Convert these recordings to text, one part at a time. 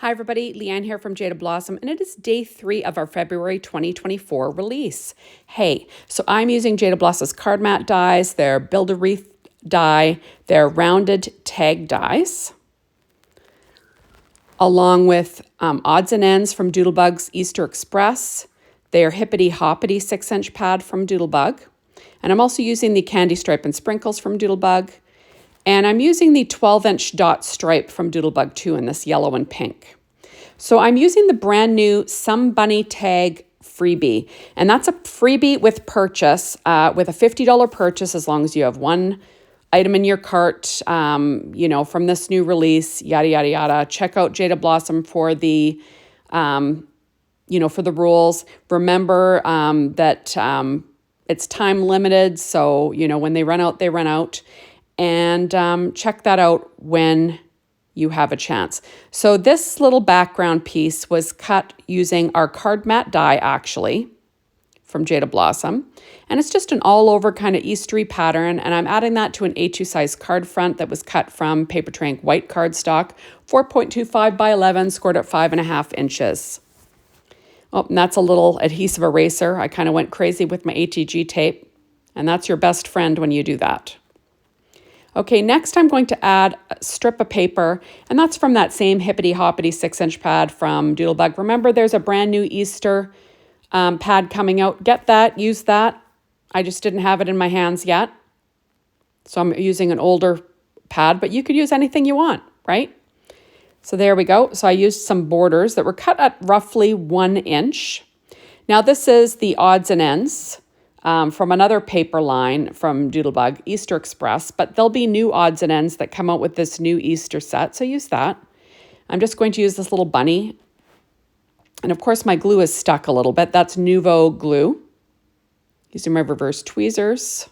Hi everybody, Leanne here from Jaded Blossom, and it is day 3 of our February 2024 release. Hey, so I'm using Jaded Blossom's card mat dies, their Build-A-Wreath die, their rounded tag dies, along with odds and ends from Doodlebug's Easter Express, their Hippity Hoppity 6-inch pad from Doodlebug, and I'm also using the Candy Stripe and Sprinkles from Doodlebug, and I'm using the 12-inch dot stripe from Doodlebug 2 in this yellow and pink. So I'm using the brand new Some Bunny Tag Freebie, and that's a freebie with purchase, with a $50 purchase as long as you have one item in your cart, from this new release, yada, yada, yada. Check out Jaded Blossom for the, for the rules. Remember that it's time limited, so, when they run out, they run out. And check that out when you have a chance. So this little background piece was cut using our card mat die, actually, from Jaded Blossom. And it's just an all-over kind of Eastery pattern, and I'm adding that to an A2 size card front that was cut from Paper Trank white cardstock, 4.25 by 11, scored at 5.5 inches. Oh, and that's a little adhesive eraser. I kind of went crazy with my ATG tape, and that's your best friend when you do that. Okay, next I'm going to add a strip of paper, and that's from that same Hippity Hoppity 6-inch pad from Doodlebug. Remember, there's a brand new Easter pad coming out. Get that, use that. I just didn't have it in my hands yet. So I'm using an older pad, but you could use anything you want, right? So there we go. So I used some borders that were cut at roughly 1 inch. Now this is the odds and ends. From another paper line from Doodlebug, Easter Express, but there'll be new odds and ends that come out with this new Easter set, so use that. I'm just going to use this little bunny. And of course my glue is stuck a little bit. That's Nouveau glue. Using my reverse tweezers.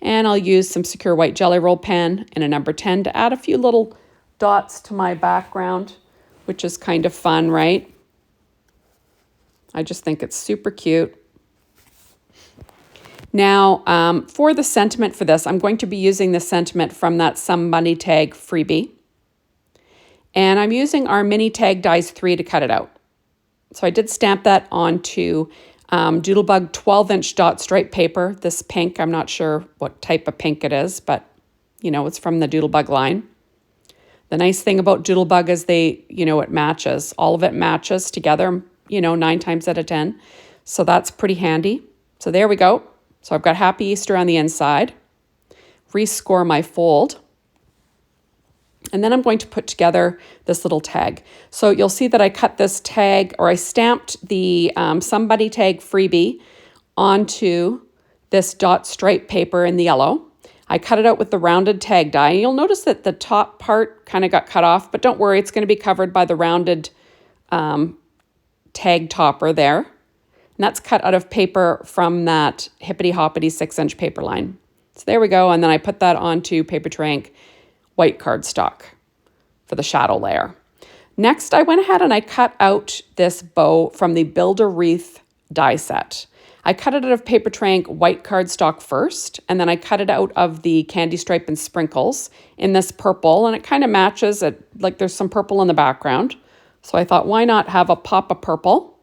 And I'll use some secure white jelly roll pen in a number 10 to add a few little dots to my background, which is kind of fun, right? I just think it's super cute. Now, for the sentiment for this, I'm going to be using the sentiment from that Some Bunny Tag Freebie. And I'm using our mini tag dies 3 to cut it out. So I did stamp that onto Doodlebug 12-inch dot stripe paper. This pink, I'm not sure what type of pink it is, but, it's from the Doodlebug line. The nice thing about Doodlebug is it matches. All of it matches together, 9 times out of 10. So that's pretty handy. So there we go. So I've got Happy Easter on the inside, rescore my fold, and then I'm going to put together this little tag. So you'll see that I cut this tag, or I stamped the Some Bunny Tag Freebie onto this dot stripe paper in the yellow. I cut it out with the rounded tag die. You'll notice that the top part kind of got cut off, but don't worry, it's going to be covered by the rounded tag topper there. And that's cut out of paper from that Hippity Hoppity 6-inch paper line. So there we go. And then I put that onto Paper Trank white cardstock for the shadow layer. Next, I went ahead and I cut out this bow from the Build-A-Wreath die set. I cut it out of Paper Trank white cardstock first, and then I cut it out of the Candy Stripe and Sprinkles in this purple, and it kind of matches it, like there's some purple in the background. So I thought, why not have a pop of purple?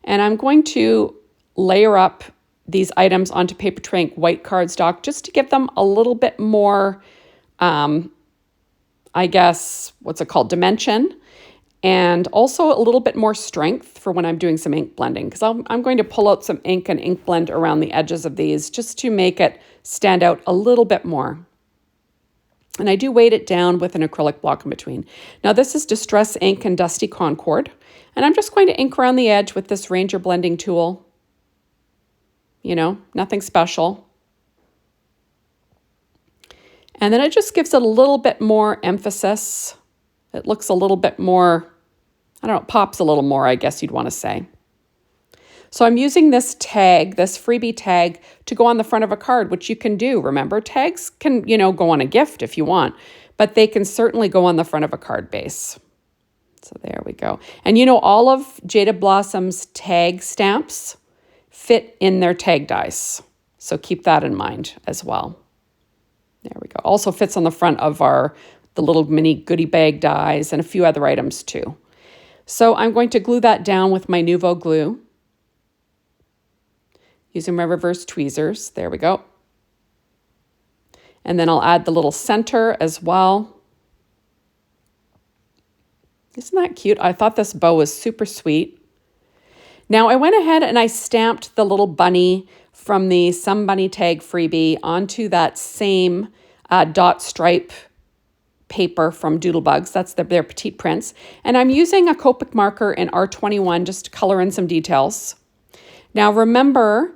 And I'm going to layer up these items onto Paper Trank white cardstock just to give them a little bit more, dimension, and also a little bit more strength for when I'm doing some ink blending, because I'm going to pull out some ink and ink blend around the edges of these just to make it stand out a little bit more. And I do weight it down with an acrylic block in between. Now this is Distress Ink and Dusty Concord. And I'm just going to ink around the edge with this Ranger blending tool. Nothing special. And then it just gives it a little bit more emphasis. It looks a little bit more, pops a little more, I guess you'd want to say. So I'm using this tag, this freebie tag, to go on the front of a card, which you can do. Remember, tags can, go on a gift if you want, but they can certainly go on the front of a card base. So there we go. And all of Jaded Blossom's tag stamps fit in their tag dies. So keep that in mind as well. There we go. Also fits on the front of our the little mini goodie bag dies, and a few other items too. So I'm going to glue that down with my Nuvo glue using my reverse tweezers. There we go. And then I'll add the little center as well. Isn't that cute? I thought this bow was super sweet. Now I went ahead and I stamped the little bunny from the Some Bunny Tag freebie onto that same dot stripe paper from Doodlebugs. That's their petite prints. And I'm using a Copic marker in R21 just to color in some details. Now remember,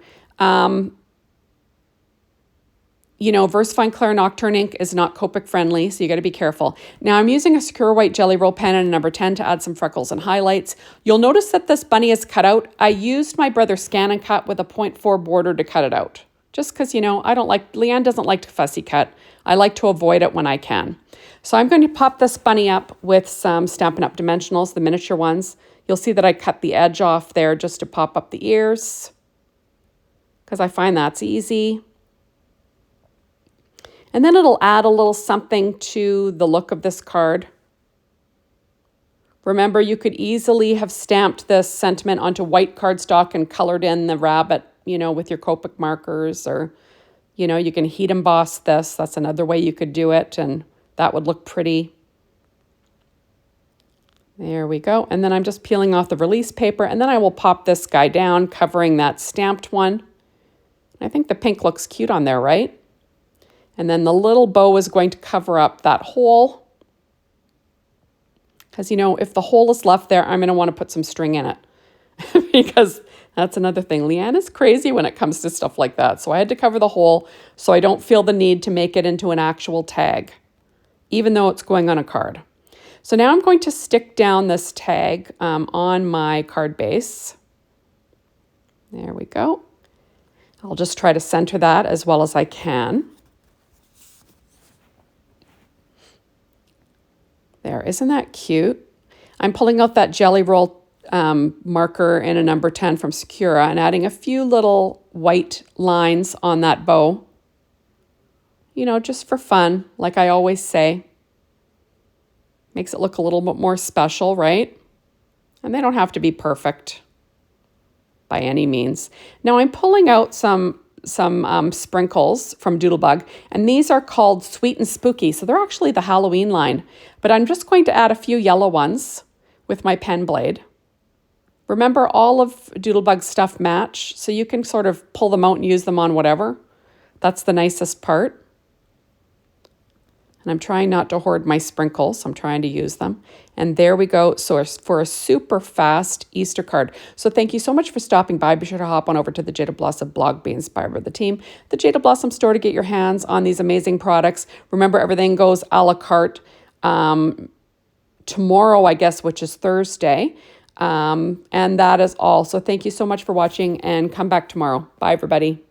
you know, VersaFine Clear Nocturne ink is not Copic friendly, so you got to be careful. Now I'm using a Secure White Jelly Roll pen and a number 10 to add some freckles and highlights. You'll notice that this bunny is cut out. I used my brother Scan and Cut with a 0.4 border to cut it out. Just because, you know, Leanne doesn't like to fussy cut. I like to avoid it when I can. So I'm going to pop this bunny up with some Stampin' Up! Dimensionals, the miniature ones. You'll see that I cut the edge off there just to pop up the ears, because I find that's easy. And then it'll add a little something to the look of this card. Remember, you could easily have stamped this sentiment onto white cardstock and colored in the rabbit, you know, with your Copic markers, or, you know, you can heat emboss this. That's another way you could do it, and that would look pretty. There we go. And then I'm just peeling off the release paper, and then I will pop this guy down, covering that stamped one. I think the pink looks cute on there, right? And then the little bow is going to cover up that hole. Because, you know, if the hole is left there, I'm going to want to put some string in it. Because that's another thing. Leanne is crazy when it comes to stuff like that. So I had to cover the hole so I don't feel the need to make it into an actual tag, even though it's going on a card. So now I'm going to stick down this tag on my card base. There we go. I'll just try to center that as well as I can. There, isn't that cute? I'm pulling out that Jelly Roll marker in a number 10 from Secura and adding a few little white lines on that bow. You know, just for fun, like I always say. Makes it look a little bit more special, right? And they don't have to be perfect by any means. Now I'm pulling out some sprinkles from Doodlebug, and these are called Sweet and Spooky. So they're actually the Halloween line, but I'm just going to add a few yellow ones with my pen blade. Remember, all of Doodlebug's stuff match, so you can sort of pull them out and use them on whatever. That's the nicest part. And I'm trying not to hoard my sprinkles. I'm trying to use them. And there we go. So for a super fast Easter card. So thank you so much for stopping by. Be sure to hop on over to the Jaded Blossom blog, be inspired by the team. The Jaded Blossom store to get your hands on these amazing products. Remember, everything goes a la carte tomorrow, I guess, which is Thursday. And that is all. So thank you so much for watching, and come back tomorrow. Bye, everybody.